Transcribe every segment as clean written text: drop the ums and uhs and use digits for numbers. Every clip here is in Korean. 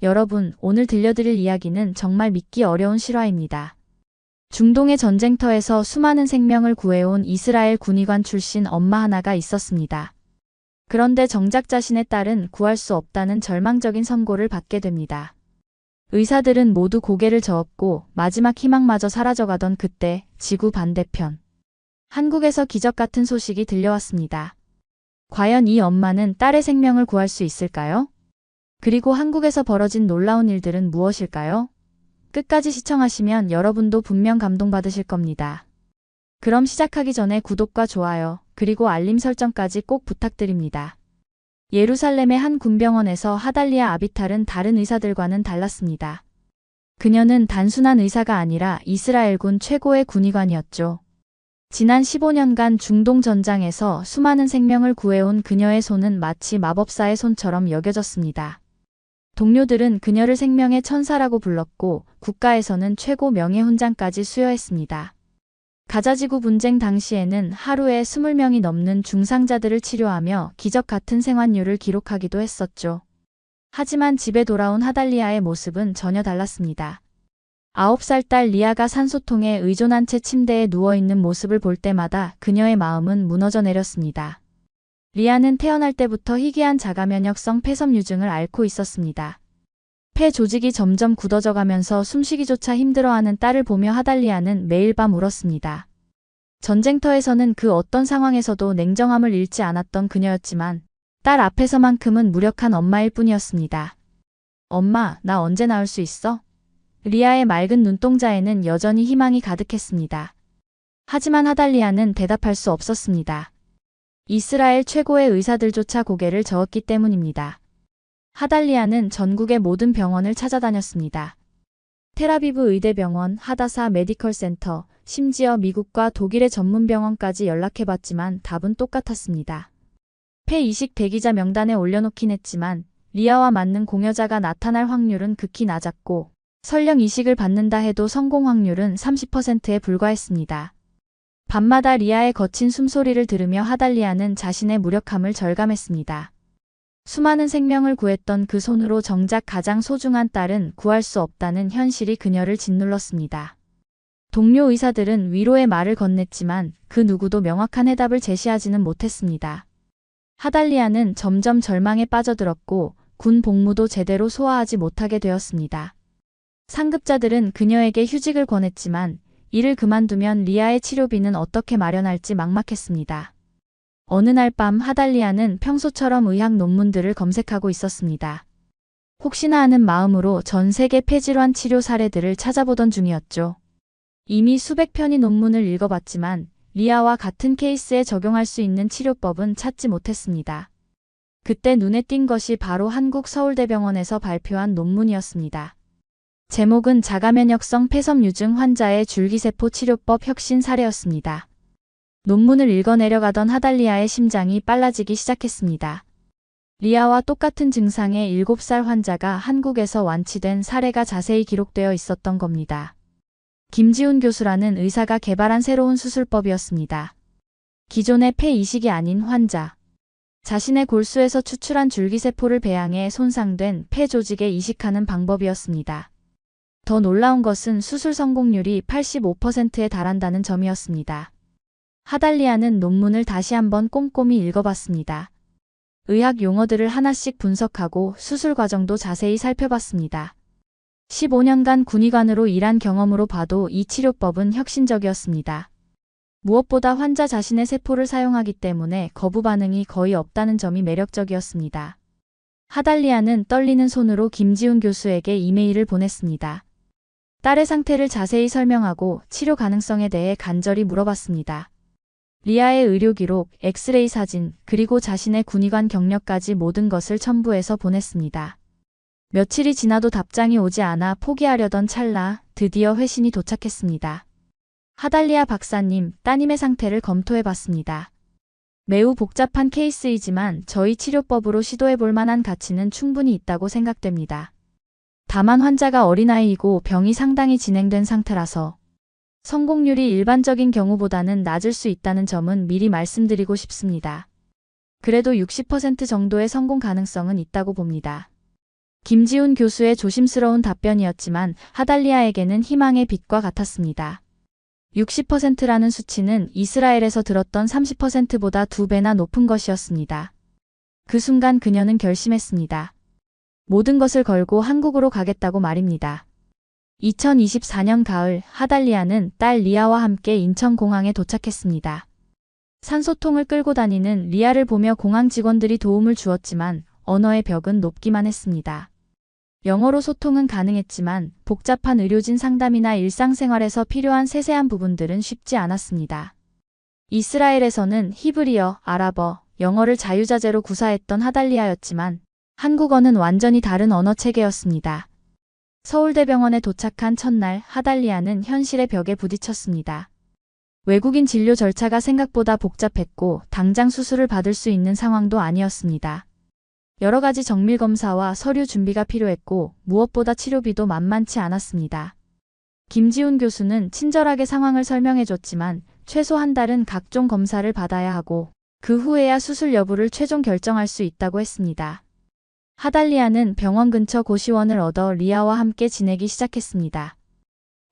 여러분, 오늘 들려드릴 이야기는 정말 믿기 어려운 실화입니다. 중동의 전쟁터에서 수많은 생명을 구해온 이스라엘 군의관 출신 엄마 하나가 있었습니다. 그런데 정작 자신의 딸은 구할 수 없다는 절망적인 선고를 받게 됩니다. 의사들은 모두 고개를 저었고 마지막 희망마저 사라져가던 그때 지구 반대편. 한국에서 기적 같은 소식이 들려왔습니다. 과연 이 엄마는 딸의 생명을 구할 수 있을까요? 그리고 한국에서 벌어진 놀라운 일들은 무엇일까요? 끝까지 시청하시면 여러분도 분명 감동받으실 겁니다. 그럼 시작하기 전에 구독과 좋아요, 그리고 알림 설정까지 꼭 부탁드립니다. 예루살렘의 한 군병원에서 하달리아 아비탈은 다른 의사들과는 달랐습니다. 그녀는 단순한 의사가 아니라 이스라엘군 최고의 군의관이었죠. 지난 15년간 중동 전장에서 수많은 생명을 구해온 그녀의 손은 마치 마법사의 손처럼 여겨졌습니다. 동료들은 그녀를 생명의 천사라고 불렀고 국가에서는 최고 명예훈장까지 수여했습니다. 가자지구 분쟁 당시에는 하루에 20명이 넘는 중상자들을 치료하며 기적 같은 생환율을 기록하기도 했었죠. 하지만 집에 돌아온 하달리아의 모습은 전혀 달랐습니다. 9살 딸 리아가 산소통에 의존한 채 침대에 누워있는 모습을 볼 때마다 그녀의 마음은 무너져 내렸습니다. 리아는 태어날 때부터 희귀한 자가면역성 폐섬유증을 앓고 있었습니다. 폐 조직이 점점 굳어져 가면서 숨쉬기조차 힘들어하는 딸을 보며 하달리아는 매일 밤 울었습니다. 전쟁터에서는 그 어떤 상황에서도 냉정함을 잃지 않았던 그녀였지만 딸 앞에서만큼은 무력한 엄마일 뿐이었습니다. 엄마, 나 언제 나올 수 있어? 리아의 맑은 눈동자에는 여전히 희망이 가득했습니다. 하지만 하달리아는 대답할 수 없었습니다. 이스라엘 최고의 의사들조차 고개를 저었기 때문입니다. 하달리아는 전국의 모든 병원을 찾아다녔습니다. 텔아비브 의대병원, 하다사 메디컬 센터, 심지어 미국과 독일의 전문병원까지 연락해봤지만 답은 똑같았습니다. 폐이식 대기자 명단에 올려놓긴 했지만 리아와 맞는 공여자가 나타날 확률은 극히 낮았고 설령 이식을 받는다 해도 성공 확률은 30%에 불과했습니다. 밤마다 리아의 거친 숨소리를 들으며 하달리아는 자신의 무력함을 절감했습니다. 수많은 생명을 구했던 그 손으로 정작 가장 소중한 딸은 구할 수 없다는 현실이 그녀를 짓눌렀습니다. 동료 의사들은 위로의 말을 건넸지만 그 누구도 명확한 해답을 제시하지는 못했습니다. 하달리아는 점점 절망에 빠져들었고 군 복무도 제대로 소화하지 못하게 되었습니다. 상급자들은 그녀에게 휴직을 권했지만 이를 그만두면 리아의 치료비는 어떻게 마련할지 막막했습니다. 어느 날 밤 하달리아는 평소처럼 의학 논문들을 검색하고 있었습니다. 혹시나 하는 마음으로 전 세계 폐질환 치료 사례들을 찾아보던 중이었죠. 이미 수백 편의 논문을 읽어봤지만 리아와 같은 케이스에 적용할 수 있는 치료법은 찾지 못했습니다. 그때 눈에 띈 것이 바로 한국 서울대병원에서 발표한 논문이었습니다. 제목은 자가면역성 폐섬유증 환자의 줄기세포 치료법 혁신 사례였습니다. 논문을 읽어내려가던 하달리아의 심장이 빨라지기 시작했습니다. 리아와 똑같은 증상의 7살 환자가 한국에서 완치된 사례가 자세히 기록되어 있었던 겁니다. 김지훈 교수라는 의사가 개발한 새로운 수술법이었습니다. 기존의 폐 이식이 아닌 환자. 자신의 골수에서 추출한 줄기세포를 배양해 손상된 폐 조직에 이식하는 방법이었습니다. 더 놀라운 것은 수술 성공률이 85%에 달한다는 점이었습니다. 하달리아는 논문을 다시 한번 꼼꼼히 읽어봤습니다. 의학 용어들을 하나씩 분석하고 수술 과정도 자세히 살펴봤습니다. 15년간 군의관으로 일한 경험으로 봐도 이 치료법은 혁신적이었습니다. 무엇보다 환자 자신의 세포를 사용하기 때문에 거부 반응이 거의 없다는 점이 매력적이었습니다. 하달리아는 떨리는 손으로 김지훈 교수에게 이메일을 보냈습니다. 딸의 상태를 자세히 설명하고 치료 가능성에 대해 간절히 물어봤습니다. 리아의 의료 기록, 엑스레이 사진, 그리고 자신의 군의관 경력까지 모든 것을 첨부해서 보냈습니다. 며칠이 지나도 답장이 오지 않아 포기하려던 찰나 드디어 회신이 도착했습니다. 하달리아 박사님, 따님의 상태를 검토해봤습니다. 매우 복잡한 케이스이지만 저희 치료법으로 시도해볼 만한 가치는 충분히 있다고 생각됩니다. 다만 환자가 어린아이이고 병이 상당히 진행된 상태라서 성공률이 일반적인 경우보다는 낮을 수 있다는 점은 미리 말씀드리고 싶습니다. 그래도 60% 정도의 성공 가능성은 있다고 봅니다. 김지훈 교수의 조심스러운 답변이었지만 하달리아에게는 희망의 빛과 같았습니다. 60%라는 수치는 이스라엘에서 들었던 30%보다 2배나 높은 것이었습니다. 그 순간 그녀는 결심했습니다. 모든 것을 걸고 한국으로 가겠다고 말입니다. 2024년 가을 하달리아는 딸 리아와 함께 인천공항에 도착했습니다. 산소통을 끌고 다니는 리아를 보며 공항 직원들이 도움을 주었지만 언어의 벽은 높기만 했습니다. 영어로 소통은 가능했지만 복잡한 의료진 상담이나 일상생활에서 필요한 세세한 부분들은 쉽지 않았습니다. 이스라엘에서는 히브리어, 아랍어, 영어를 자유자재로 구사했던 하달리아였지만 한국어는 완전히 다른 언어 체계였습니다. 서울대병원에 도착한 첫날 하달리아는 현실의 벽에 부딪혔습니다. 외국인 진료 절차가 생각보다 복잡했고 당장 수술을 받을 수 있는 상황도 아니었습니다. 여러 가지 정밀 검사와 서류 준비가 필요했고 무엇보다 치료비도 만만치 않았습니다. 김지훈 교수는 친절하게 상황을 설명해줬지만 최소 한 달은 각종 검사를 받아야 하고 그 후에야 수술 여부를 최종 결정할 수 있다고 했습니다. 하달리아는 병원 근처 고시원을 얻어 리아와 함께 지내기 시작했습니다.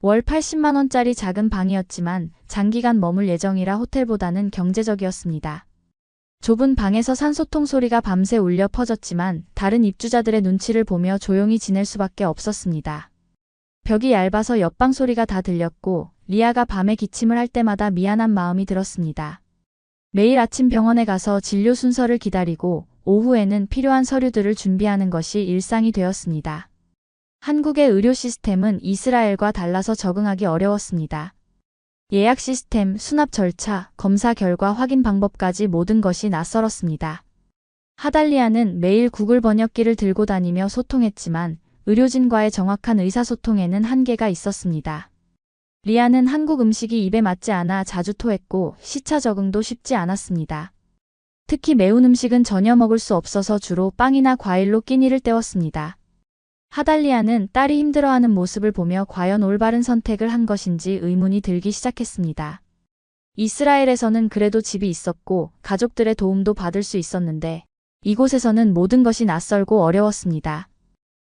월 80만 원짜리 작은 방이었지만 장기간 머물 예정이라 호텔보다는 경제적이었습니다. 좁은 방에서 산소통 소리가 밤새 울려 퍼졌지만 다른 입주자들의 눈치를 보며 조용히 지낼 수밖에 없었습니다. 벽이 얇아서 옆방 소리가 다 들렸고 리아가 밤에 기침을 할 때마다 미안한 마음이 들었습니다. 매일 아침 병원에 가서 진료 순서를 기다리고 오후에는 필요한 서류들을 준비하는 것이 일상이 되었습니다. 한국의 의료 시스템은 이스라엘과 달라서 적응하기 어려웠습니다. 예약 시스템, 수납 절차, 검사 결과 확인 방법까지 모든 것이 낯설었습니다. 하달리아는 매일 구글 번역기를 들고 다니며 소통했지만 의료진과의 정확한 의사소통에는 한계가 있었습니다. 리아는 한국 음식이 입에 맞지 않아 자주 토했고 시차 적응도 쉽지 않았습니다. 특히 매운 음식은 전혀 먹을 수 없어서 주로 빵이나 과일로 끼니를 때웠습니다. 하달리아는 딸이 힘들어하는 모습을 보며 과연 올바른 선택을 한 것인지 의문이 들기 시작했습니다. 이스라엘에서는 그래도 집이 있었고 가족들의 도움도 받을 수 있었는데 이곳에서는 모든 것이 낯설고 어려웠습니다.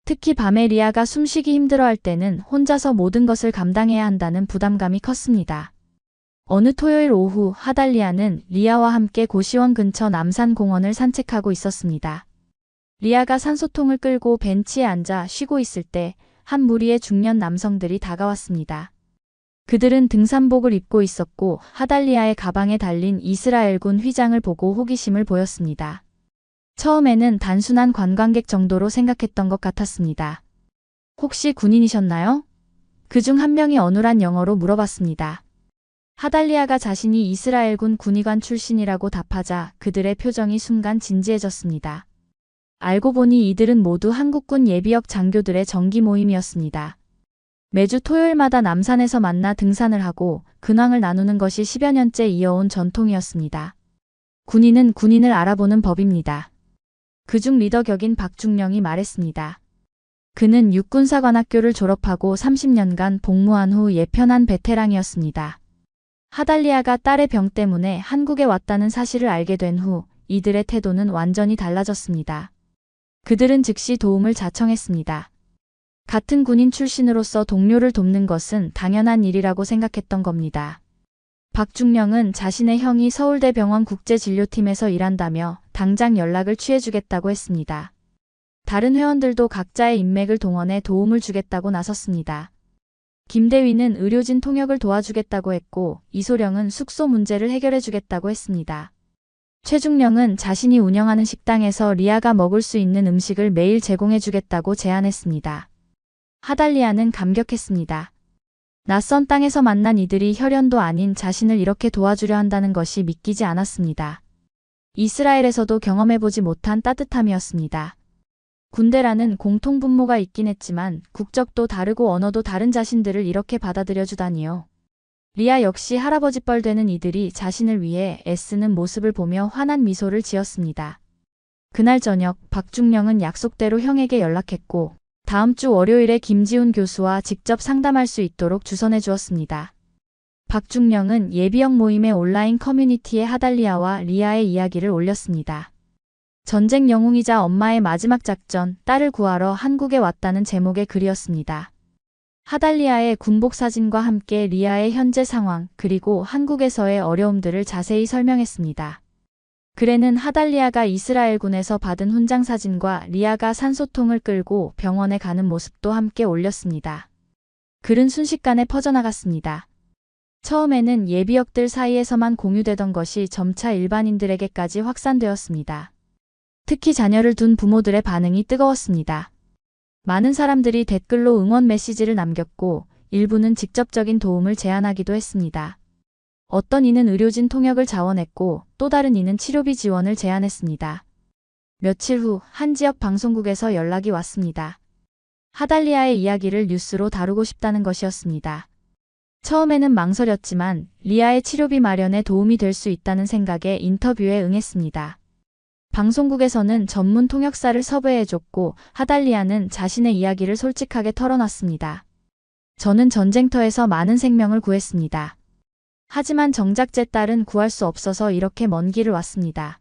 특히 밤에 리아가 숨쉬기 힘들어할 때는 혼자서 모든 것을 감당해야 한다는 부담감이 컸습니다. 어느 토요일 오후 하달리아는 리아와 함께 고시원 근처 남산공원을 산책하고 있었습니다. 리아가 산소통을 끌고 벤치에 앉아 쉬고 있을 때 한 무리의 중년 남성들이 다가왔습니다. 그들은 등산복을 입고 있었고 하달리아의 가방에 달린 이스라엘군 휘장을 보고 호기심을 보였습니다. 처음에는 단순한 관광객 정도로 생각했던 것 같았습니다. 혹시 군인이셨나요? 그중 한 명이 어눌한 영어로 물어봤습니다. 하달리아가 자신이 이스라엘군 군의관 출신이라고 답하자 그들의 표정이 순간 진지해졌습니다. 알고 보니 이들은 모두 한국군 예비역 장교들의 정기 모임이었습니다. 매주 토요일마다 남산에서 만나 등산을 하고 근황을 나누는 것이 10여 년째 이어온 전통이었습니다. 군인은 군인을 알아보는 법입니다. 그중 리더 격인 박중령이 말했습니다. 그는 육군사관학교를 졸업하고 30년간 복무한 후 예편한 베테랑이었습니다. 하달리아가 딸의 병 때문에 한국에 왔다는 사실을 알게 된 후 이들의 태도는 완전히 달라졌습니다. 그들은 즉시 도움을 자청했습니다. 같은 군인 출신으로서 동료를 돕는 것은 당연한 일이라고 생각했던 겁니다. 박중령은 자신의 형이 서울대병원 국제진료팀에서 일한다며 당장 연락을 취해주겠다고 했습니다. 다른 회원들도 각자의 인맥을 동원해 도움을 주겠다고 나섰습니다. 김대위는 의료진 통역을 도와주겠다고 했고 이소령은 숙소 문제를 해결해주겠다고 했습니다. 최중령은 자신이 운영하는 식당에서 리아가 먹을 수 있는 음식을 매일 제공해주겠다고 제안했습니다. 하달리아는 감격했습니다. 낯선 땅에서 만난 이들이 혈연도 아닌 자신을 이렇게 도와주려 한다는 것이 믿기지 않았습니다. 이스라엘에서도 경험해보지 못한 따뜻함이었습니다. 군대라는 공통분모가 있긴 했지만 국적도 다르고 언어도 다른 자신들을 이렇게 받아들여주다니요. 리아 역시 할아버지뻘 되는 이들이 자신을 위해 애쓰는 모습을 보며 환한 미소를 지었습니다. 그날 저녁 박중령은 약속대로 형에게 연락했고 다음 주 월요일에 김지훈 교수와 직접 상담할 수 있도록 주선해 주었습니다. 박중령은 예비역 모임의 온라인 커뮤니티에 하달리아와 리아의 이야기를 올렸습니다. 전쟁 영웅이자 엄마의 마지막 작전, 딸을 구하러 한국에 왔다는 제목의 글이었습니다. 하달리아의 군복 사진과 함께 리아의 현재 상황, 그리고 한국에서의 어려움들을 자세히 설명했습니다. 글에는 하달리아가 이스라엘군에서 받은 훈장 사진과 리아가 산소통을 끌고 병원에 가는 모습도 함께 올렸습니다. 글은 순식간에 퍼져나갔습니다. 처음에는 예비역들 사이에서만 공유되던 것이 점차 일반인들에게까지 확산되었습니다. 특히 자녀를 둔 부모들의 반응이 뜨거웠습니다. 많은 사람들이 댓글로 응원 메시지를 남겼고 일부는 직접적인 도움을 제안하기도 했습니다. 어떤 이는 의료진 통역을 자원했고 또 다른 이는 치료비 지원을 제안했습니다. 며칠 후 한 지역 방송국에서 연락이 왔습니다. 하달리아의 이야기를 뉴스로 다루고 싶다는 것이었습니다. 처음에는 망설였지만 리아의 치료비 마련에 도움이 될 수 있다는 생각에 인터뷰에 응했습니다. 방송국에서는 전문 통역사를 섭외해줬고 하달리아는 자신의 이야기를 솔직하게 털어놨습니다. 저는 전쟁터에서 많은 생명을 구했습니다. 하지만 정작 제 딸은 구할 수 없어서 이렇게 먼 길을 왔습니다.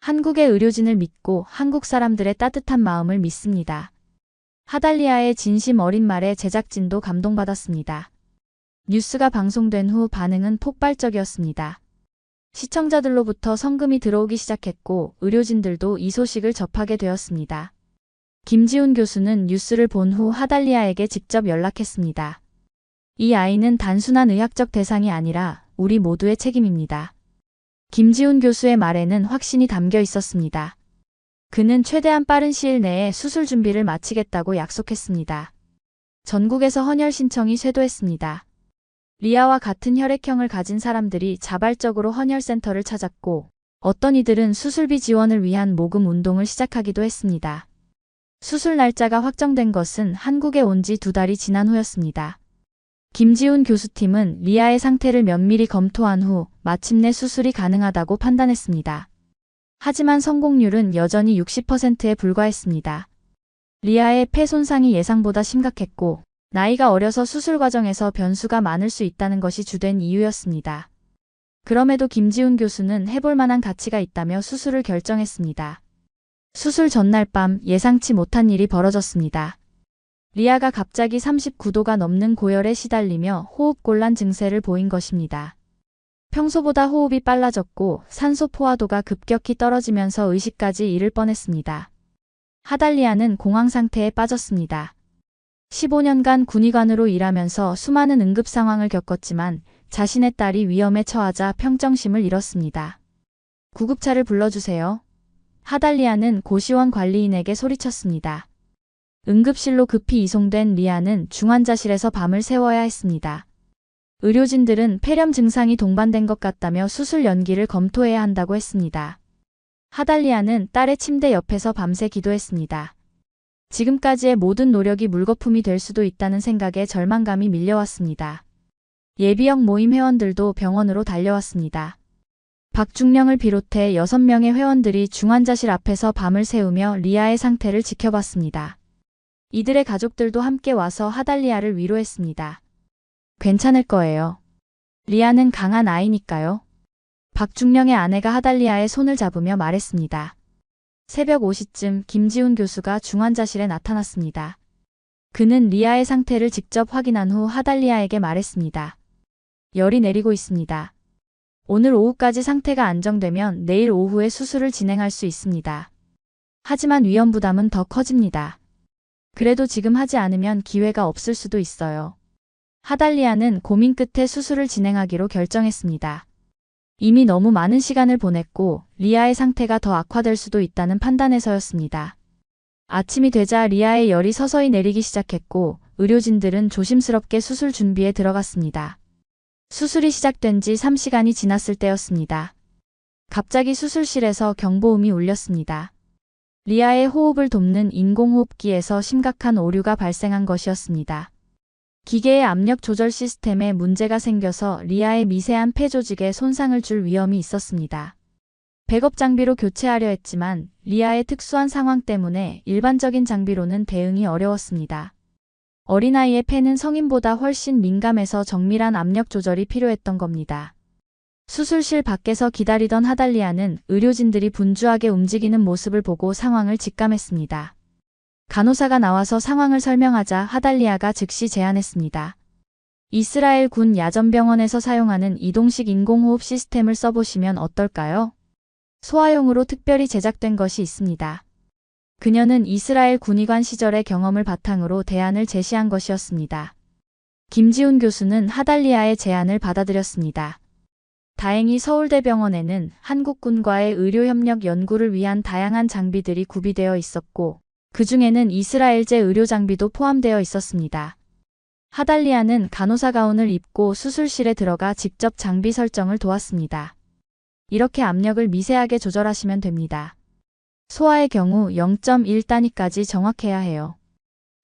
한국의 의료진을 믿고 한국 사람들의 따뜻한 마음을 믿습니다. 하달리아의 진심 어린 말에 제작진도 감동받았습니다. 뉴스가 방송된 후 반응은 폭발적이었습니다. 시청자들로부터 성금이 들어오기 시작했고 의료진들도 이 소식을 접하게 되었습니다. 김지훈 교수는 뉴스를 본 후 하달리아에게 직접 연락했습니다. 이 아이는 단순한 의학적 대상이 아니라 우리 모두의 책임입니다. 김지훈 교수의 말에는 확신이 담겨 있었습니다. 그는 최대한 빠른 시일 내에 수술 준비를 마치겠다고 약속했습니다. 전국에서 헌혈 신청이 쇄도했습니다. 리아와 같은 혈액형을 가진 사람들이 자발적으로 헌혈센터를 찾았고 어떤 이들은 수술비 지원을 위한 모금 운동을 시작하기도 했습니다. 수술 날짜가 확정된 것은 한국에 온 지 2달이 지난 후였습니다. 김지훈 교수팀은 리아의 상태를 면밀히 검토한 후 마침내 수술이 가능하다고 판단했습니다. 하지만 성공률은 여전히 60%에 불과했습니다. 리아의 폐 손상이 예상보다 심각했고 나이가 어려서 수술 과정에서 변수가 많을 수 있다는 것이 주된 이유였습니다. 그럼에도 김지훈 교수는 해볼 만한 가치가 있다며 수술을 결정했습니다. 수술 전날 밤 예상치 못한 일이 벌어졌습니다. 리아가 갑자기 39도가 넘는 고열에 시달리며 호흡곤란 증세를 보인 것입니다. 평소보다 호흡이 빨라졌고 산소 포화도가 급격히 떨어지면서 의식까지 잃을 뻔했습니다. 하달리아는 공황 상태에 빠졌습니다. 15년간 군의관으로 일하면서 수많은 응급 상황을 겪었지만 자신의 딸이 위험에 처하자 평정심을 잃었습니다. 구급차를 불러주세요. 하달리아는 고시원 관리인에게 소리쳤습니다. 응급실로 급히 이송된 리아는 중환자실에서 밤을 새워야 했습니다. 의료진들은 폐렴 증상이 동반된 것 같다며 수술 연기를 검토해야 한다고 했습니다. 하달리아는 딸의 침대 옆에서 밤새 기도했습니다. 지금까지의 모든 노력이 물거품이 될 수도 있다는 생각에 절망감이 밀려왔습니다. 예비역 모임 회원들도 병원으로 달려왔습니다. 박중령을 비롯해 6명의 회원들이 중환자실 앞에서 밤을 새우며 리아의 상태를 지켜봤습니다. 이들의 가족들도 함께 와서 하달리아를 위로했습니다. 괜찮을 거예요. 리아는 강한 아이니까요. 박중령의 아내가 하달리아의 손을 잡으며 말했습니다. 새벽 5시쯤 김지훈 교수가 중환자실에 나타났습니다. 그는 리아의 상태를 직접 확인한 후 하달리아에게 말했습니다. 열이 내리고 있습니다. 오늘 오후까지 상태가 안정되면 내일 오후에 수술을 진행할 수 있습니다. 하지만 위험 부담은 더 커집니다. 그래도 지금 하지 않으면 기회가 없을 수도 있어요. 하달리아는 고민 끝에 수술을 진행하기로 결정했습니다. 이미 너무 많은 시간을 보냈고 리아의 상태가 더 악화될 수도 있다는 판단에서였습니다. 아침이 되자 리아의 열이 서서히 내리기 시작했고 의료진들은 조심스럽게 수술 준비에 들어갔습니다. 수술이 시작된 지 3시간이 지났을 때였습니다. 갑자기 수술실에서 경보음이 울렸습니다. 리아의 호흡을 돕는 인공호흡기에서 심각한 오류가 발생한 것이었습니다. 기계의 압력 조절 시스템에 문제가 생겨서 리아의 미세한 폐 조직에 손상을 줄 위험이 있었습니다. 백업 장비로 교체하려 했지만 리아의 특수한 상황 때문에 일반적인 장비로는 대응이 어려웠습니다. 어린아이의 폐는 성인보다 훨씬 민감해서 정밀한 압력 조절이 필요했던 겁니다. 수술실 밖에서 기다리던 하달리아는 의료진들이 분주하게 움직이는 모습을 보고 상황을 직감했습니다. 간호사가 나와서 상황을 설명하자 하달리아가 즉시 제안했습니다. 이스라엘 군 야전병원에서 사용하는 이동식 인공호흡 시스템을 써보시면 어떨까요? 소아용으로 특별히 제작된 것이 있습니다. 그녀는 이스라엘 군의관 시절의 경험을 바탕으로 대안을 제시한 것이었습니다. 김지훈 교수는 하달리아의 제안을 받아들였습니다. 다행히 서울대병원에는 한국군과의 의료협력 연구를 위한 다양한 장비들이 구비되어 있었고, 그 중에는 이스라엘제 의료장비도 포함되어 있었습니다. 하달리아는 간호사 가운을 입고 수술실에 들어가 직접 장비 설정을 도왔습니다. 이렇게 압력을 미세하게 조절하시면 됩니다. 소아의 경우 0.1단위까지 정확해야 해요.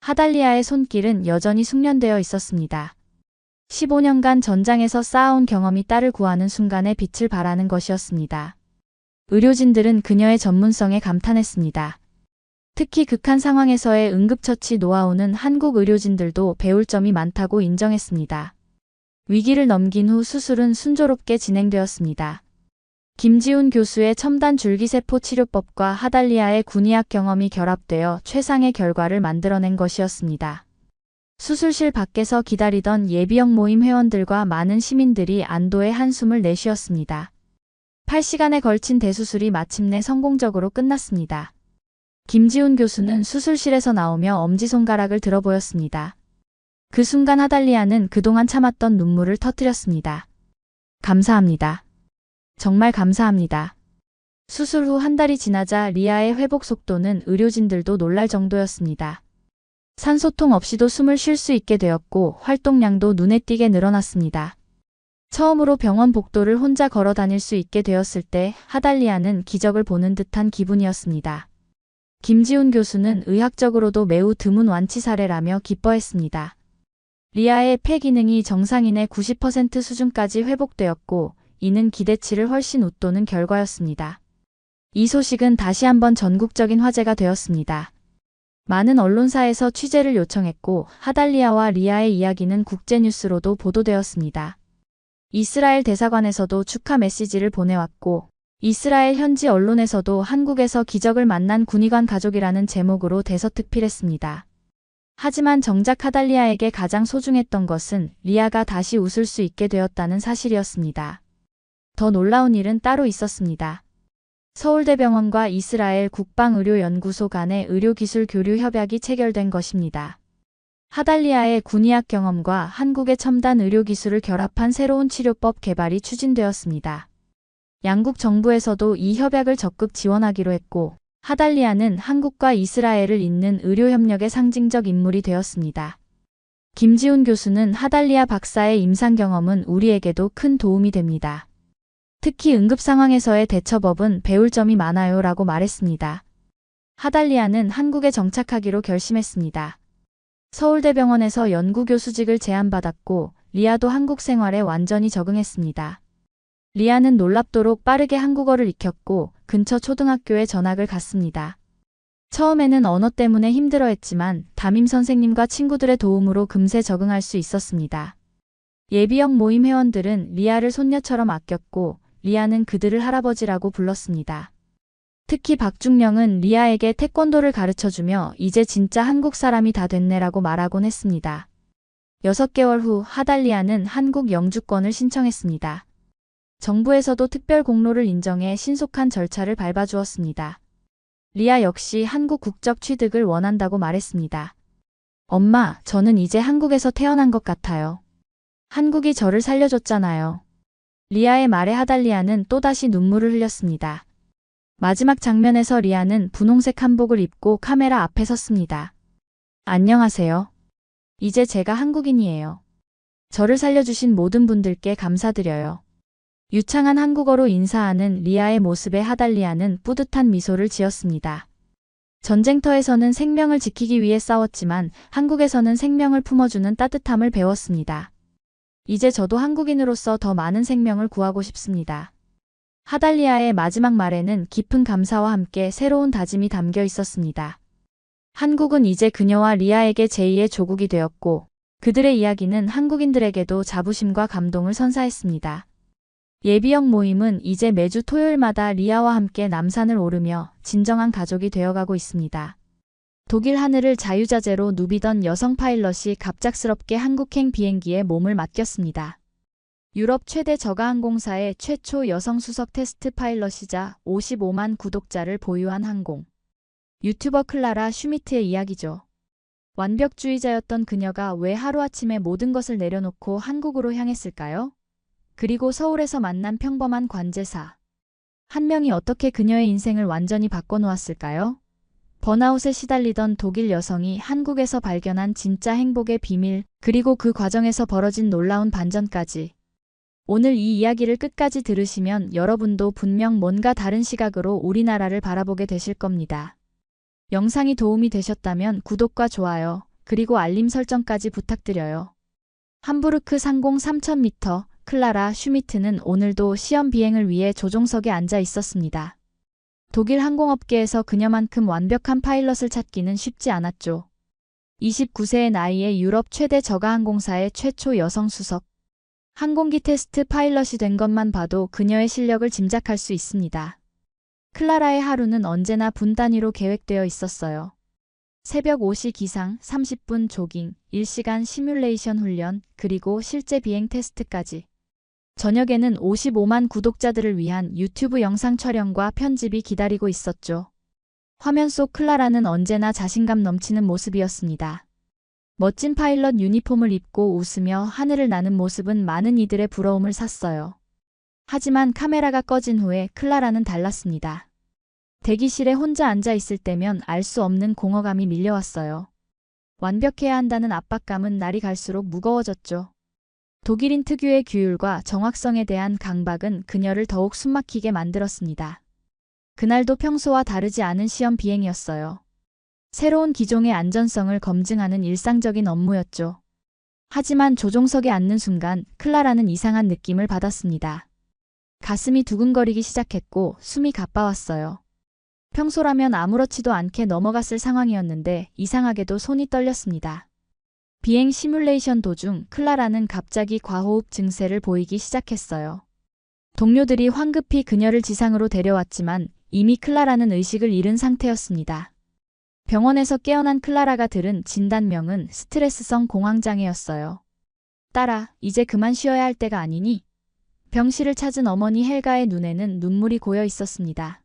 하달리아의 손길은 여전히 숙련되어 있었습니다. 15년간 전장에서 쌓아온 경험이 딸을 구하는 순간에 빛을 발하는 것이었습니다. 의료진들은 그녀의 전문성에 감탄했습니다. 특히 극한 상황에서의 응급처치 노하우는 한국 의료진들도 배울 점이 많다고 인정했습니다. 위기를 넘긴 후 수술은 순조롭게 진행되었습니다. 김지훈 교수의 첨단 줄기세포 치료법과 하달리아의 군의학 경험이 결합되어 최상의 결과를 만들어낸 것이었습니다. 수술실 밖에서 기다리던 예비역 모임 회원들과 많은 시민들이 안도의 한숨을 내쉬었습니다. 8시간에 걸친 대수술이 마침내 성공적으로 끝났습니다. 김지훈 교수는 수술실에서 나오며 엄지손가락을 들어 보였습니다. 그 순간 하달리아는 그동안 참았던 눈물을 터뜨렸습니다. 감사합니다. 정말 감사합니다. 수술 후 한 달이 지나자 리아의 회복 속도는 의료진들도 놀랄 정도였습니다. 산소통 없이도 숨을 쉴 수 있게 되었고 활동량도 눈에 띄게 늘어났습니다. 처음으로 병원 복도를 혼자 걸어 다닐 수 있게 되었을 때 하달리아는 기적을 보는 듯한 기분이었습니다. 김지훈 교수는 의학적으로도 매우 드문 완치 사례라며 기뻐했습니다. 리아의 폐 기능이 정상인의 90% 수준까지 회복되었고 이는 기대치를 훨씬 웃도는 결과였습니다. 이 소식은 다시 한번 전국적인 화제가 되었습니다. 많은 언론사에서 취재를 요청했고 하달리아와 리아의 이야기는 국제뉴스로도 보도되었습니다. 이스라엘 대사관에서도 축하 메시지를 보내왔고 이스라엘 현지 언론에서도 한국에서 기적을 만난 군의관 가족이라는 제목으로 대서특필했습니다. 하지만 정작 하달리아에게 가장 소중했던 것은 리아가 다시 웃을 수 있게 되었다는 사실이었습니다. 더 놀라운 일은 따로 있었습니다. 서울대병원과 이스라엘 국방의료연구소 간의 의료기술 교류 협약이 체결된 것입니다. 하달리아의 군의학 경험과 한국의 첨단 의료기술을 결합한 새로운 치료법 개발이 추진되었습니다. 양국 정부에서도 이 협약을 적극 지원하기로 했고 하달리아는 한국과 이스라엘을 잇는 의료협력의 상징적 인물이 되었습니다. 김지훈 교수는 하달리아 박사의 임상 경험은 우리에게도 큰 도움이 됩니다. 특히 응급 상황에서의 대처법은 배울 점이 많아요 라고 말했습니다. 하달리아는 한국에 정착하기로 결심했습니다. 서울대병원에서 연구교수직을 제안받았고 리아도 한국 생활에 완전히 적응했습니다. 리아는 놀랍도록 빠르게 한국어를 익혔고 근처 초등학교에 전학을 갔습니다. 처음에는 언어 때문에 힘들어했지만 담임 선생님과 친구들의 도움으로 금세 적응할 수 있었습니다. 예비역 모임 회원들은 리아를 손녀처럼 아꼈고 리아는 그들을 할아버지라고 불렀습니다. 특히 박중령은 리아에게 태권도를 가르쳐주며 이제 진짜 한국 사람이 다 됐네라고 말하곤 했습니다. 6개월 후 하달리아는 한국 영주권을 신청했습니다. 정부에서도 특별 공로를 인정해 신속한 절차를 밟아주었습니다. 리아 역시 한국 국적 취득을 원한다고 말했습니다. 엄마, 저는 이제 한국에서 태어난 것 같아요. 한국이 저를 살려줬잖아요. 리아의 말에 하달리아는 또다시 눈물을 흘렸습니다. 마지막 장면에서 리아는 분홍색 한복을 입고 카메라 앞에 섰습니다. 안녕하세요. 이제 제가 한국인이에요. 저를 살려주신 모든 분들께 감사드려요. 유창한 한국어로 인사하는 리아의 모습에 하달리아는 뿌듯한 미소를 지었습니다. 전쟁터에서는 생명을 지키기 위해 싸웠지만 한국에서는 생명을 품어주는 따뜻함을 배웠습니다. 이제 저도 한국인으로서 더 많은 생명을 구하고 싶습니다. 하달리아의 마지막 말에는 깊은 감사와 함께 새로운 다짐이 담겨 있었습니다. 한국은 이제 그녀와 리아에게 제2의 조국이 되었고 그들의 이야기는 한국인들에게도 자부심과 감동을 선사했습니다. 예비역 모임은 이제 매주 토요일마다 리아와 함께 남산을 오르며 진정한 가족이 되어가고 있습니다. 독일 하늘을 자유자재로 누비던 여성 파일럿이 갑작스럽게 한국행 비행기에 몸을 맡겼습니다. 유럽 최대 저가항공사의 최초 여성 수석 테스트 파일럿이자 55만 구독자를 보유한 항공. 유튜버 클라라 슈미트의 이야기죠. 완벽주의자였던 그녀가 왜 하루아침에 모든 것을 내려놓고 한국으로 향했을까요? 그리고 서울에서 만난 평범한 관제사. 한 명이 어떻게 그녀의 인생을 완전히 바꿔놓았을까요? 번아웃에 시달리던 독일 여성이 한국에서 발견한 진짜 행복의 비밀, 그리고 그 과정에서 벌어진 놀라운 반전까지. 오늘 이 이야기를 끝까지 들으시면 여러분도 분명 뭔가 다른 시각으로 우리나라를 바라보게 되실 겁니다. 영상이 도움이 되셨다면 구독과 좋아요, 그리고 알림 설정까지 부탁드려요. 함부르크 상공 3000m, 클라라 슈미트는 오늘도 시험 비행을 위해 조종석에 앉아 있었습니다. 독일 항공업계에서 그녀만큼 완벽한 파일럿을 찾기는 쉽지 않았죠. 29세의 나이에 유럽 최대 저가항공사의 최초 여성 수석. 항공기 테스트 파일럿이 된 것만 봐도 그녀의 실력을 짐작할 수 있습니다. 클라라의 하루는 언제나 분 단위로 계획되어 있었어요. 새벽 5시 기상, 30분 조깅, 1시간 시뮬레이션 훈련, 그리고 실제 비행 테스트까지. 저녁에는 55만 구독자들을 위한 유튜브 영상 촬영과 편집이 기다리고 있었죠. 화면 속 클라라는 언제나 자신감 넘치는 모습이었습니다. 멋진 파일럿 유니폼을 입고 웃으며 하늘을 나는 모습은 많은 이들의 부러움을 샀어요. 하지만 카메라가 꺼진 후에 클라라는 달랐습니다. 대기실에 혼자 앉아 있을 때면 알 수 없는 공허감이 밀려왔어요. 완벽해야 한다는 압박감은 날이 갈수록 무거워졌죠. 독일인 특유의 규율과 정확성에 대한 강박은 그녀를 더욱 숨막히게 만들었습니다. 그날도 평소와 다르지 않은 시험 비행이었어요. 새로운 기종의 안전성을 검증하는 일상적인 업무였죠. 하지만 조종석에 앉는 순간 클라라는 이상한 느낌을 받았습니다. 가슴이 두근거리기 시작했고 숨이 가빠왔어요. 평소라면 아무렇지도 않게 넘어갔을 상황이었는데 이상하게도 손이 떨렸습니다. 비행 시뮬레이션 도중 클라라는 갑자기 과호흡 증세를 보이기 시작했어요. 동료들이 황급히 그녀를 지상으로 데려왔지만 이미 클라라는 의식을 잃은 상태였습니다. 병원에서 깨어난 클라라가 들은 진단명은 스트레스성 공황장애였어요. 딸아, 이제 그만 쉬어야 할 때가 아니니? 병실을 찾은 어머니 헬가의 눈에는 눈물이 고여 있었습니다.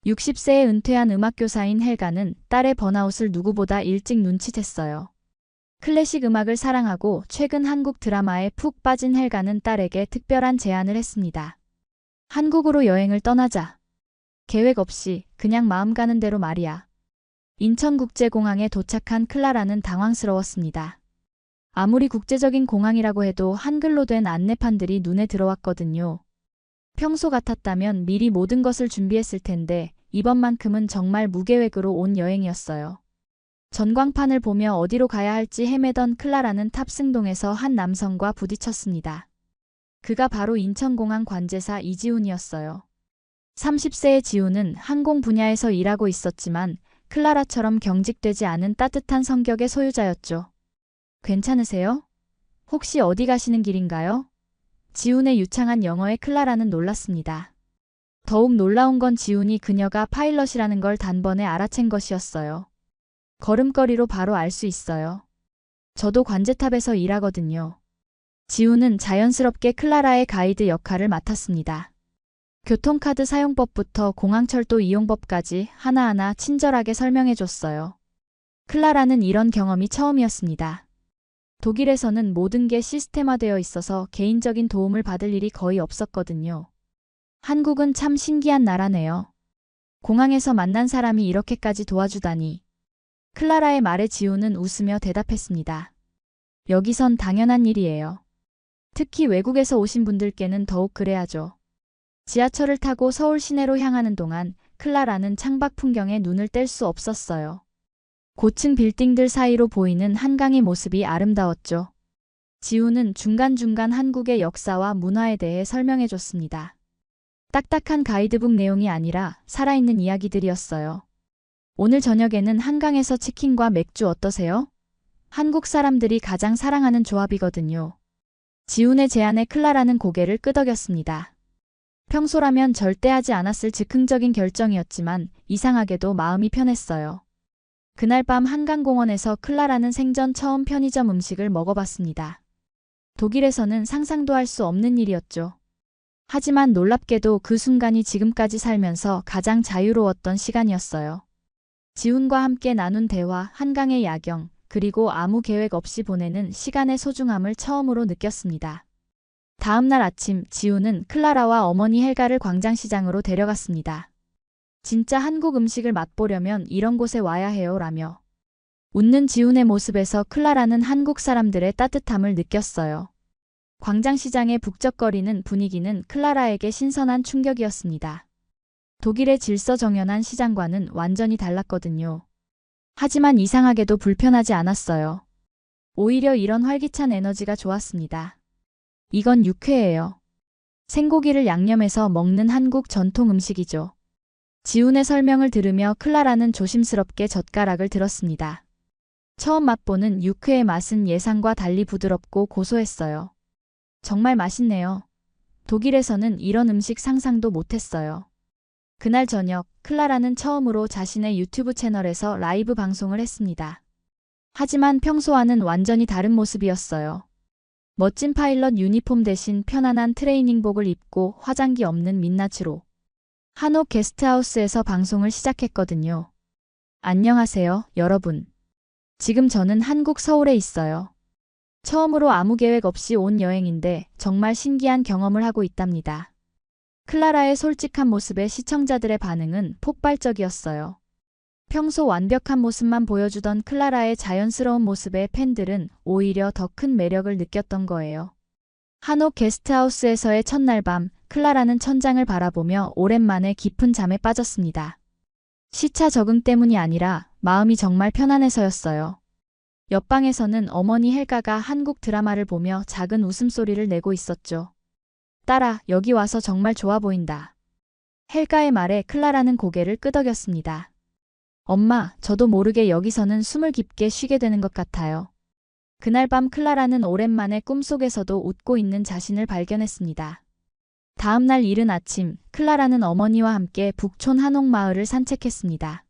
60세에 은퇴한 음악교사인 헬가는 딸의 번아웃을 누구보다 일찍 눈치챘어요. 클래식 음악을 사랑하고 최근 한국 드라마에 푹 빠진 헬가는 딸에게 특별한 제안을 했습니다. 한국으로 여행을 떠나자. 계획 없이 그냥 마음 가는 대로 말이야. 인천국제공항에 도착한 클라라는 당황스러웠습니다. 아무리 국제적인 공항이라고 해도 한글로 된 안내판들이 눈에 들어왔거든요. 평소 같았다면 미리 모든 것을 준비했을 텐데 이번만큼은 정말 무계획으로 온 여행이었어요. 전광판을 보며 어디로 가야 할지 헤매던 클라라는 탑승동에서 한 남성과 부딪혔습니다. 그가 바로 인천공항 관제사 이지훈이었어요. 30세의 지훈은 항공 분야에서 일하고 있었지만 클라라처럼 경직되지 않은 따뜻한 성격의 소유자였죠. 괜찮으세요? 혹시 어디 가시는 길인가요? 지훈의 유창한 영어에 클라라는 놀랐습니다. 더욱 놀라운 건 지훈이 그녀가 파일럿이라는 걸 단번에 알아챈 것이었어요. 걸음걸이로 바로 알 수 있어요. 저도 관제탑에서 일하거든요. 지훈은 자연스럽게 클라라의 가이드 역할을 맡았습니다. 교통카드 사용법부터 공항철도 이용법까지 하나하나 친절하게 설명해줬어요. 클라라는 이런 경험이 처음이었습니다. 독일에서는 모든 게 시스템화되어 있어서 개인적인 도움을 받을 일이 거의 없었거든요. 한국은 참 신기한 나라네요. 공항에서 만난 사람이 이렇게까지 도와주다니. 클라라의 말에 지훈은 웃으며 대답했습니다. 여기선 당연한 일이에요. 특히 외국에서 오신 분들께는 더욱 그래야죠. 지하철을 타고 서울 시내로 향하는 동안 클라라는 창밖 풍경에 눈을 뗄 수 없었어요. 고층 빌딩들 사이로 보이는 한강의 모습이 아름다웠죠. 지훈은 중간중간 한국의 역사와 문화에 대해 설명해줬습니다. 딱딱한 가이드북 내용이 아니라 살아있는 이야기들이었어요. 오늘 저녁에는 한강에서 치킨과 맥주 어떠세요? 한국 사람들이 가장 사랑하는 조합이거든요. 지훈의 제안에 클라라는 고개를 끄덕였습니다. 평소라면 절대 하지 않았을 즉흥적인 결정이었지만 이상하게도 마음이 편했어요. 그날 밤 한강공원에서 클라라는 생전 처음 편의점 음식을 먹어봤습니다. 독일에서는 상상도 할 수 없는 일이었죠. 하지만 놀랍게도 그 순간이 지금까지 살면서 가장 자유로웠던 시간이었어요. 지훈과 함께 나눈 대화, 한강의 야경, 그리고 아무 계획 없이 보내는 시간의 소중함을 처음으로 느꼈습니다. 다음 날 아침, 지훈은 클라라와 어머니 헬가를 광장시장으로 데려갔습니다. 진짜 한국 음식을 맛보려면 이런 곳에 와야 해요 라며. 웃는 지훈의 모습에서 클라라는 한국 사람들의 따뜻함을 느꼈어요. 광장시장의 북적거리는 분위기는 클라라에게 신선한 충격이었습니다. 독일의 질서정연한 시장과는 완전히 달랐거든요. 하지만 이상하게도 불편하지 않았어요. 오히려 이런 활기찬 에너지가 좋았습니다. 이건 육회예요. 생고기를 양념해서 먹는 한국 전통 음식이죠. 지훈의 설명을 들으며 클라라는 조심스럽게 젓가락을 들었습니다. 처음 맛보는 육회의 맛은 예상과 달리 부드럽고 고소했어요. 정말 맛있네요. 독일에서는 이런 음식 상상도 못했어요. 그날 저녁, 클라라는 처음으로 자신의 유튜브 채널에서 라이브 방송을 했습니다. 하지만 평소와는 완전히 다른 모습이었어요. 멋진 파일럿 유니폼 대신 편안한 트레이닝복을 입고 화장기 없는 민낯으로 한옥 게스트하우스에서 방송을 시작했거든요. 안녕하세요, 여러분. 지금 저는 한국 서울에 있어요. 처음으로 아무 계획 없이 온 여행인데 정말 신기한 경험을 하고 있답니다. 클라라의 솔직한 모습에 시청자들의 반응은 폭발적이었어요. 평소 완벽한 모습만 보여주던 클라라의 자연스러운 모습에 팬들은 오히려 더 큰 매력을 느꼈던 거예요. 한옥 게스트하우스에서의 첫날 밤, 클라라는 천장을 바라보며 오랜만에 깊은 잠에 빠졌습니다. 시차 적응 때문이 아니라 마음이 정말 편안해서였어요. 옆방에서는 어머니 헬가가 한국 드라마를 보며 작은 웃음소리를 내고 있었죠. 딸아, 여기 와서 정말 좋아 보인다. 헬가의 말에 클라라는 고개를 끄덕였습니다. 엄마, 저도 모르게 여기서는 숨을 깊게 쉬게 되는 것 같아요. 그날 밤 클라라는 오랜만에 꿈속에서도 웃고 있는 자신을 발견했습니다. 다음 날 이른 아침, 클라라는 어머니와 함께 북촌 한옥마을을 산책했습니다.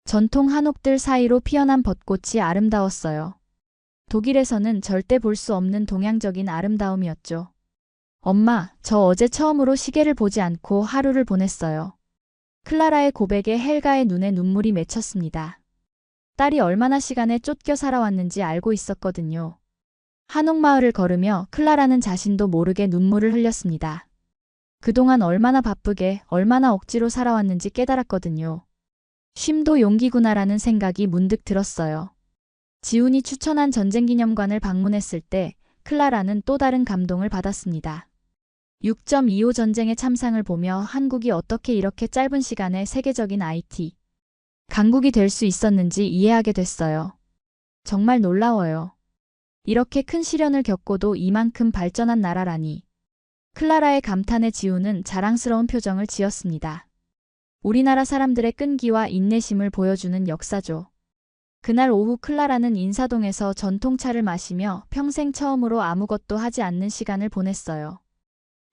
전통 한옥들 사이로 피어난 벚꽃이 아름다웠어요. 독일에서는 절대 볼 수 없는 동양적인 아름다움이었죠. 엄마, 저 어제 처음으로 시계를 보지 않고 하루를 보냈어요. 클라라의 고백에 헬가의 눈에 눈물이 맺혔습니다. 딸이 얼마나 시간에 쫓겨 살아왔는지 알고 있었거든요. 한옥마을을 걸으며 클라라는 자신도 모르게 눈물을 흘렸습니다. 그동안 얼마나 바쁘게, 얼마나 억지로 살아왔는지 깨달았거든요. 쉼도 용기구나라는 생각이 문득 들었어요. 지훈이 추천한 전쟁기념관을 방문했을 때 클라라는 또 다른 감동을 받았습니다. 6.25 전쟁의 참상을 보며 한국이 어떻게 이렇게 짧은 시간에 세계적인 IT 강국이 될 수 있었는지 이해하게 됐어요. 정말 놀라워요. 이렇게 큰 시련을 겪고도 이만큼 발전한 나라라니. 클라라의 감탄에 지훈은 자랑스러운 표정을 지었습니다. 우리나라 사람들의 끈기와 인내심을 보여주는 역사죠. 그날 오후 클라라는 인사동에서 전통차를 마시며 평생 처음으로 아무것도 하지 않는 시간을 보냈어요.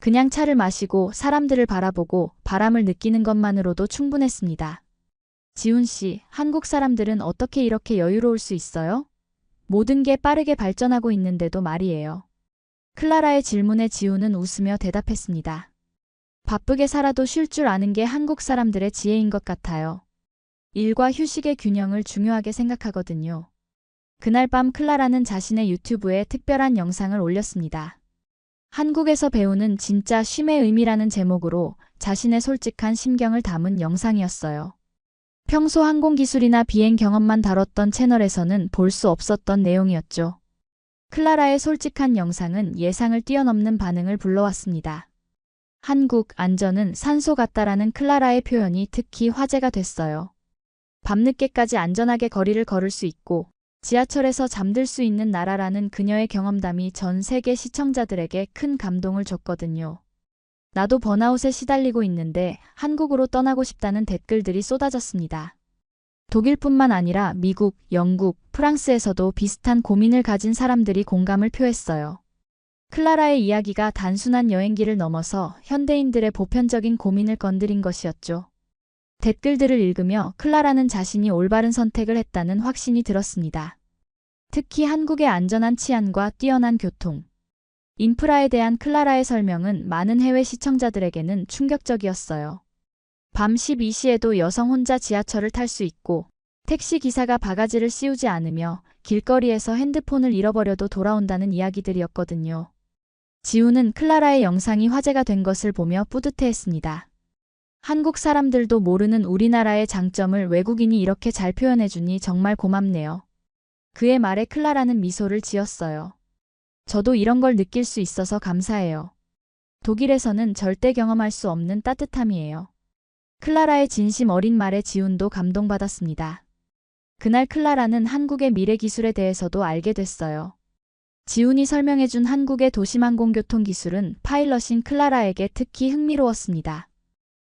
그냥 차를 마시고 사람들을 바라보고 바람을 느끼는 것만으로도 충분했습니다. 지훈 씨, 한국 사람들은 어떻게 이렇게 여유로울 수 있어요? 모든 게 빠르게 발전하고 있는데도 말이에요. 클라라의 질문에 지훈은 웃으며 대답했습니다. 바쁘게 살아도 쉴 줄 아는 게 한국 사람들의 지혜인 것 같아요. 일과 휴식의 균형을 중요하게 생각하거든요. 그날 밤 클라라는 자신의 유튜브에 특별한 영상을 올렸습니다. 한국에서 배우는 진짜 쉼의 의미라는 제목으로 자신의 솔직한 심경을 담은 영상이었어요. 평소 항공기술이나 비행 경험만 다뤘던 채널에서는 볼 수 없었던 내용이었죠. 클라라의 솔직한 영상은 예상을 뛰어넘는 반응을 불러왔습니다. 한국 안전은 산소 같다라는 클라라의 표현이 특히 화제가 됐어요. 밤늦게까지 안전하게 거리를 걸을 수 있고 지하철에서 잠들 수 있는 나라라는 그녀의 경험담이 전 세계 시청자들에게 큰 감동을 줬거든요. 나도 번아웃에 시달리고 있는데 한국으로 떠나고 싶다는 댓글들이 쏟아졌습니다. 독일뿐만 아니라 미국, 영국, 프랑스에서도 비슷한 고민을 가진 사람들이 공감을 표했어요. 클라라의 이야기가 단순한 여행기를 넘어서 현대인들의 보편적인 고민을 건드린 것이었죠. 댓글들을 읽으며 클라라는 자신이 올바른 선택을 했다는 확신이 들었습니다. 특히 한국의 안전한 치안과 뛰어난 교통, 인프라에 대한 클라라의 설명은 많은 해외 시청자들에게는 충격적이었어요. 밤 12시에도 여성 혼자 지하철을 탈 수 있고 택시 기사가 바가지를 씌우지 않으며 길거리에서 핸드폰을 잃어버려도 돌아온다는 이야기들이었거든요. 지우는 클라라의 영상이 화제가 된 것을 보며 뿌듯해했습니다. 한국 사람들도 모르는 우리나라의 장점을 외국인이 이렇게 잘 표현해주니 정말 고맙네요. 그의 말에 클라라는 미소를 지었어요. 저도 이런 걸 느낄 수 있어서 감사해요. 독일에서는 절대 경험할 수 없는 따뜻함이에요. 클라라의 진심 어린 말에 지훈도 감동받았습니다. 그날 클라라는 한국의 미래 기술에 대해서도 알게 됐어요. 지훈이 설명해준 한국의 도심항공교통 기술은 파일럿인 클라라에게 특히 흥미로웠습니다.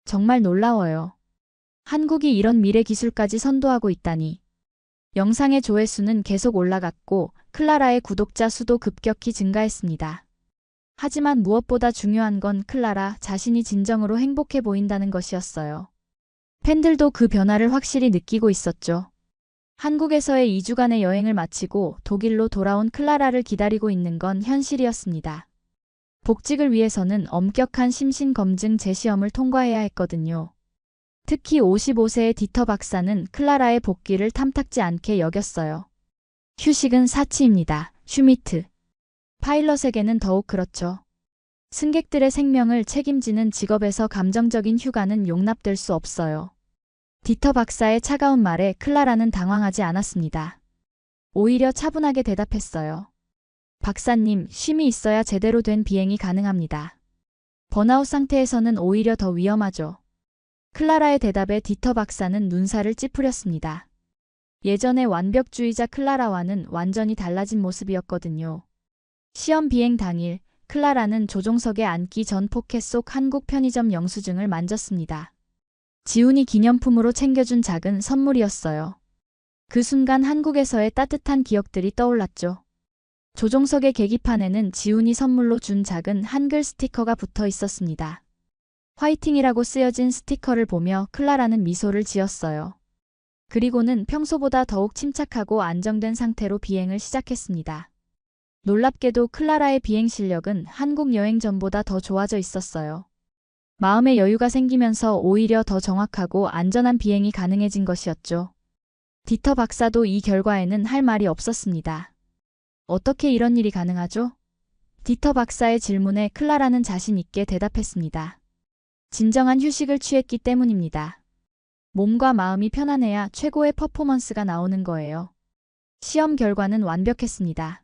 정말 놀라워요. 한국이 이런 미래 기술까지 선도하고 있다니. 영상의 조회수는 계속 올라갔고 클라라의 구독자 수도 급격히 증가했습니다. 하지만 무엇보다 중요한 건 클라라 자신이 진정으로 행복해 보인다는 것이었어요. 팬들도 그 변화를 확실히 느끼고 있었죠. 한국에서의 2주간의 여행을 마치고 독일로 돌아온 클라라를 기다리고 있는 건 현실이었습니다. 복직을 위해서는 엄격한 심신검증 재시험을 통과해야 했거든요. 특히 55세의 디터 박사는 클라라의 복귀를 탐탁지 않게 여겼어요. 휴식은 사치입니다. 슈미트. 파일럿에게는 더욱 그렇죠. 승객들의 생명을 책임지는 직업에서 감정적인 휴가는 용납될 수 없어요. 디터 박사의 차가운 말에 클라라는 당황하지 않았습니다. 오히려 차분하게 대답했어요. 박사님, 쉼이 있어야 제대로 된 비행이 가능합니다. 번아웃 상태에서는 오히려 더 위험하죠. 클라라의 대답에 디터 박사는 눈살을 찌푸렸습니다. 예전의 완벽주의자 클라라와는 완전히 달라진 모습이었거든요. 시험 비행 당일, 클라라는 조종석에 앉기 전 포켓 속 한국 편의점 영수증을 만졌습니다. 지훈이 기념품으로 챙겨준 작은 선물이었어요. 그 순간 한국에서의 따뜻한 기억들이 떠올랐죠. 조종석의 계기판에는 지훈이 선물로 준 작은 한글 스티커가 붙어 있었습니다. 화이팅이라고 쓰여진 스티커를 보며 클라라는 미소를 지었어요. 그리고는 평소보다 더욱 침착하고 안정된 상태로 비행을 시작했습니다. 놀랍게도 클라라의 비행 실력은 한국 여행 전보다 더 좋아져 있었어요. 마음의 여유가 생기면서 오히려 더 정확하고 안전한 비행이 가능해진 것이었죠. 디터 박사도 이 결과에는 할 말이 없었습니다. 어떻게 이런 일이 가능하죠? 디터 박사의 질문에 클라라는 자신 있게 대답했습니다. 진정한 휴식을 취했기 때문입니다. 몸과 마음이 편안해야 최고의 퍼포먼스가 나오는 거예요. 시험 결과는 완벽했습니다.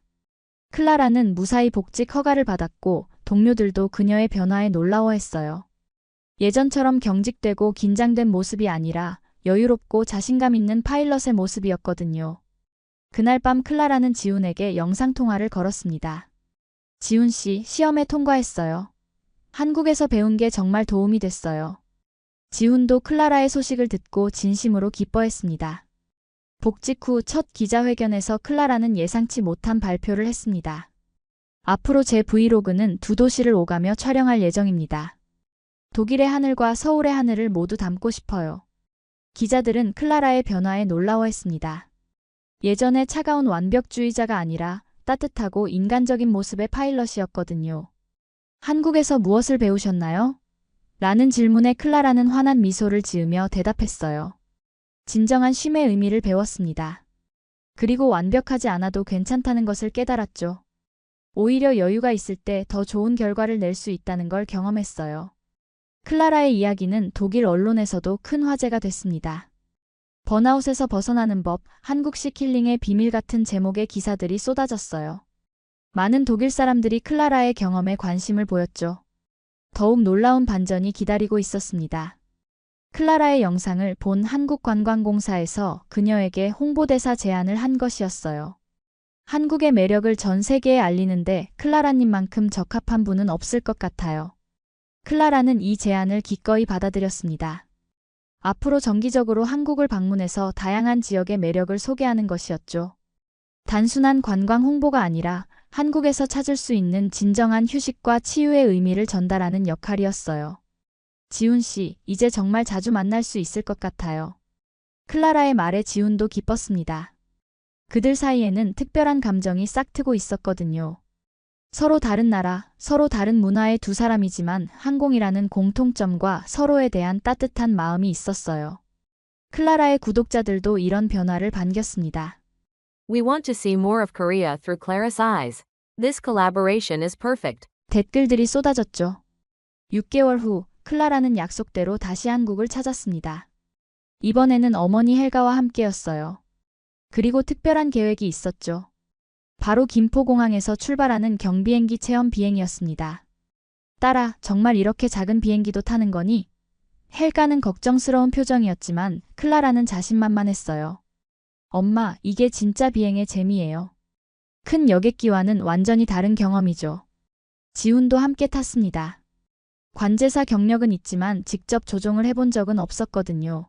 클라라는 무사히 복직 허가를 받았고 동료들도 그녀의 변화에 놀라워했어요. 예전처럼 경직되고 긴장된 모습이 아니라 여유롭고 자신감 있는 파일럿의 모습이었거든요. 그날 밤 클라라는 지훈에게 영상통화를 걸었습니다. 지훈 씨, 시험에 통과했어요. 한국에서 배운 게 정말 도움이 됐어요. 지훈도 클라라의 소식을 듣고 진심으로 기뻐했습니다. 복직 후 첫 기자회견에서 클라라는 예상치 못한 발표를 했습니다. 앞으로 제 브이로그는 두 도시를 오가며 촬영할 예정입니다. 독일의 하늘과 서울의 하늘을 모두 담고 싶어요. 기자들은 클라라의 변화에 놀라워했습니다. 예전에 차가운 완벽주의자가 아니라 따뜻하고 인간적인 모습의 파일럿이었거든요. 한국에서 무엇을 배우셨나요? 라는 질문에 클라라는 환한 미소를 지으며 대답했어요. 진정한 쉼의 의미를 배웠습니다. 그리고 완벽하지 않아도 괜찮다는 것을 깨달았죠. 오히려 여유가 있을 때 더 좋은 결과를 낼 수 있다는 걸 경험했어요. 클라라의 이야기는 독일 언론에서도 큰 화제가 됐습니다. 번아웃에서 벗어나는 법, 한국식 힐링의 비밀 같은 제목의 기사들이 쏟아졌어요. 많은 독일 사람들이 클라라의 경험에 관심을 보였죠. 더욱 놀라운 반전이 기다리고 있었습니다. 클라라의 영상을 본 한국관광공사에서 그녀에게 홍보대사 제안을 한 것이었어요. 한국의 매력을 전 세계에 알리는데 클라라님만큼 적합한 분은 없을 것 같아요. 클라라는 이 제안을 기꺼이 받아들였습니다. 앞으로 정기적으로 한국을 방문해서 다양한 지역의 매력을 소개하는 것이었죠. 단순한 관광 홍보가 아니라 한국에서 찾을 수 있는 진정한 휴식과 치유의 의미를 전달하는 역할이었어요. 지훈 씨, 이제 정말 자주 만날 수 있을 것 같아요. 클라라의 말에 지훈도 기뻤습니다. 그들 사이에는 특별한 감정이 싹트고 있었거든요. 서로 다른 나라, 서로 다른 문화의 두 사람이지만 항공이라는 공통점과 서로에 대한 따뜻한 마음이 있었어요. 클라라의 구독자들도 이런 변화를 반겼습니다. We want to see more of Korea through Clara's eyes. This collaboration is perfect. 댓글들이 쏟아졌죠. 6개월 후 클라라는 약속대로 다시 한국을 찾았습니다. 이번에는 어머니 헬가와 함께였어요. 그리고 특별한 계획이 있었죠. 바로 김포공항에서 출발하는 경비행기 체험 비행이었습니다. 딸아, 정말 이렇게 작은 비행기도 타는 거니? 헬가는 걱정스러운 표정이었지만 클라라는 자신만만했어요. 엄마, 이게 진짜 비행의 재미예요. 큰 여객기와는 완전히 다른 경험이죠. 지훈도 함께 탔습니다. 관제사 경력은 있지만 직접 조종을 해본 적은 없었거든요.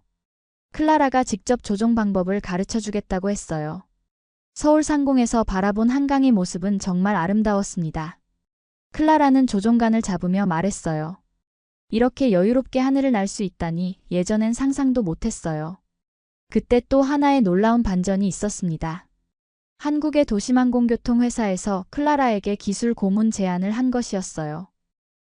클라라가 직접 조종 방법을 가르쳐 주겠다고 했어요. 서울 상공에서 바라본 한강의 모습은 정말 아름다웠습니다. 클라라는 조종관을 잡으며 말했어요. 이렇게 여유롭게 하늘을 날 수 있다니 예전엔 상상도 못했어요. 그때 또 하나의 놀라운 반전이 있었습니다. 한국의 도심항공교통회사에서 클라라에게 기술 고문 제안을 한 것이었어요.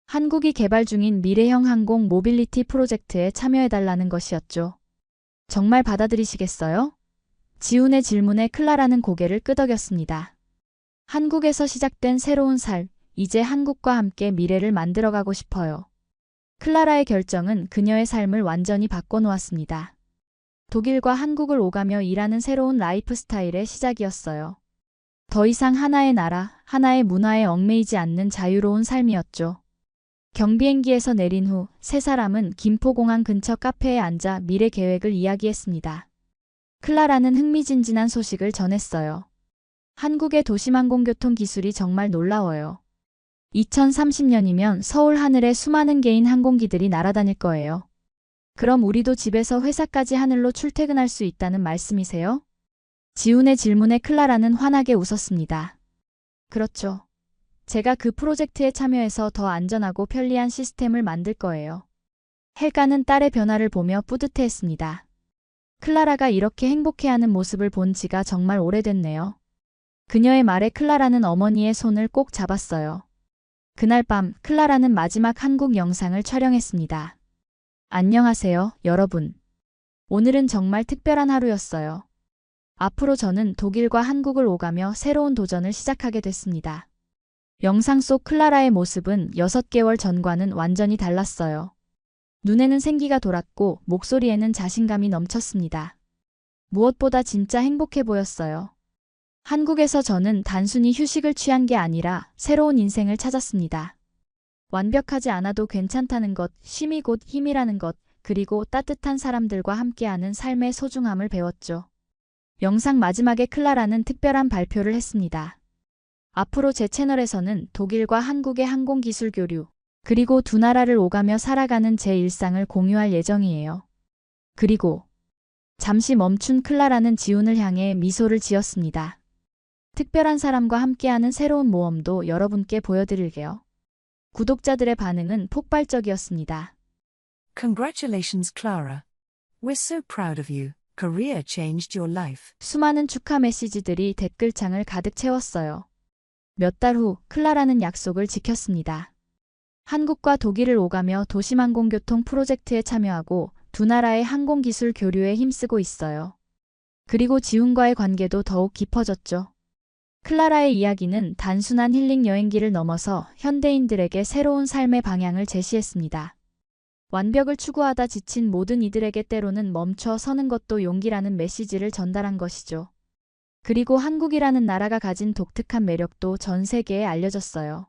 한국이 개발 중인 미래형 항공 모빌리티 프로젝트에 참여해달라는 것이었죠. 정말 받아들이시겠어요? 지훈의 질문에 클라라는 고개를 끄덕였습니다. 한국에서 시작된 새로운 삶, 이제 한국과 함께 미래를 만들어가고 싶어요. 클라라의 결정은 그녀의 삶을 완전히 바꿔놓았습니다. 독일과 한국을 오가며 일하는 새로운 라이프 스타일의 시작이었어요. 더 이상 하나의 나라, 하나의 문화에 얽매이지 않는 자유로운 삶이었죠. 경비행기에서 내린 후 세 사람은 김포공항 근처 카페에 앉아 미래 계획을 이야기했습니다. 클라라는 흥미진진한 소식을 전했어요. 한국의 도심항공교통 기술이 정말 놀라워요. 2030년이면 서울 하늘에 수많은 개인 항공기들이 날아다닐 거예요. 그럼 우리도 집에서 회사까지 하늘로 출퇴근할 수 있다는 말씀이세요? 지훈의 질문에 클라라는 환하게 웃었습니다. 그렇죠. 제가 그 프로젝트에 참여해서 더 안전하고 편리한 시스템을 만들 거예요. 헬가는 딸의 변화를 보며 뿌듯해했습니다. 클라라가 이렇게 행복해하는 모습을 본 지가 정말 오래됐네요. 그녀의 말에 클라라는 어머니의 손을 꼭 잡았어요. 그날 밤 클라라는 마지막 한국 영상을 촬영했습니다. 안녕하세요, 여러분. 오늘은 정말 특별한 하루였어요. 앞으로 저는 독일과 한국을 오가며 새로운 도전을 시작하게 됐습니다. 영상 속 클라라의 모습은 6개월 전과는 완전히 달랐어요. 눈에는 생기가 돌았고 목소리에는 자신감이 넘쳤습니다. 무엇보다 진짜 행복해 보였어요. 한국에서 저는 단순히 휴식을 취한 게 아니라 새로운 인생을 찾았습니다. 완벽하지 않아도 괜찮다는 것, 쉼이 곧 힘이라는 것, 그리고 따뜻한 사람들과 함께하는 삶의 소중함을 배웠죠. 영상 마지막에 클라라는 특별한 발표를 했습니다. 앞으로 제 채널에서는 독일과 한국의 항공기술 교류, 그리고 두 나라를 오가며 살아가는 제 일상을 공유할 예정이에요. 그리고 잠시 멈춘 클라라는 지훈을 향해 미소를 지었습니다. 특별한 사람과 함께하는 새로운 모험도 여러분께 보여드릴게요. 구독자들의 반응은 폭발적이었습니다. Congratulations, Clara. We're so proud of you. Korea changed your life. 수많은 축하 메시지들이 댓글창을 가득 채웠어요. 몇 달 후 클라라는 약속을 지켰습니다. 한국과 독일을 오가며 도심항공교통 프로젝트에 참여하고 두 나라의 항공기술 교류에 힘쓰고 있어요. 그리고 지훈과의 관계도 더욱 깊어졌죠. 클라라의 이야기는 단순한 힐링 여행기를 넘어서 현대인들에게 새로운 삶의 방향을 제시했습니다. 완벽을 추구하다 지친 모든 이들에게 때로는 멈춰 서는 것도 용기라는 메시지를 전달한 것이죠. 그리고 한국이라는 나라가 가진 독특한 매력도 전 세계에 알려졌어요.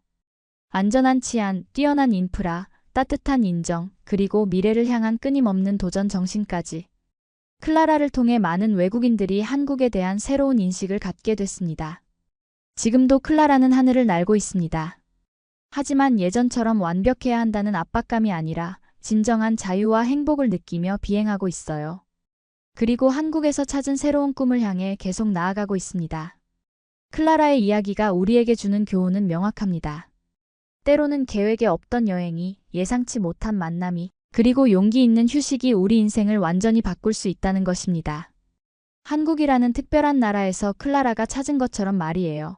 안전한 치안, 뛰어난 인프라, 따뜻한 인정, 그리고 미래를 향한 끊임없는 도전 정신까지. 클라라를 통해 많은 외국인들이 한국에 대한 새로운 인식을 갖게 됐습니다. 지금도 클라라는 하늘을 날고 있습니다. 하지만 예전처럼 완벽해야 한다는 압박감이 아니라 진정한 자유와 행복을 느끼며 비행하고 있어요. 그리고 한국에서 찾은 새로운 꿈을 향해 계속 나아가고 있습니다. 클라라의 이야기가 우리에게 주는 교훈은 명확합니다. 때로는 계획에 없던 여행이, 예상치 못한 만남이, 그리고 용기 있는 휴식이 우리 인생을 완전히 바꿀 수 있다는 것입니다. 한국이라는 특별한 나라에서 클라라가 찾은 것처럼 말이에요.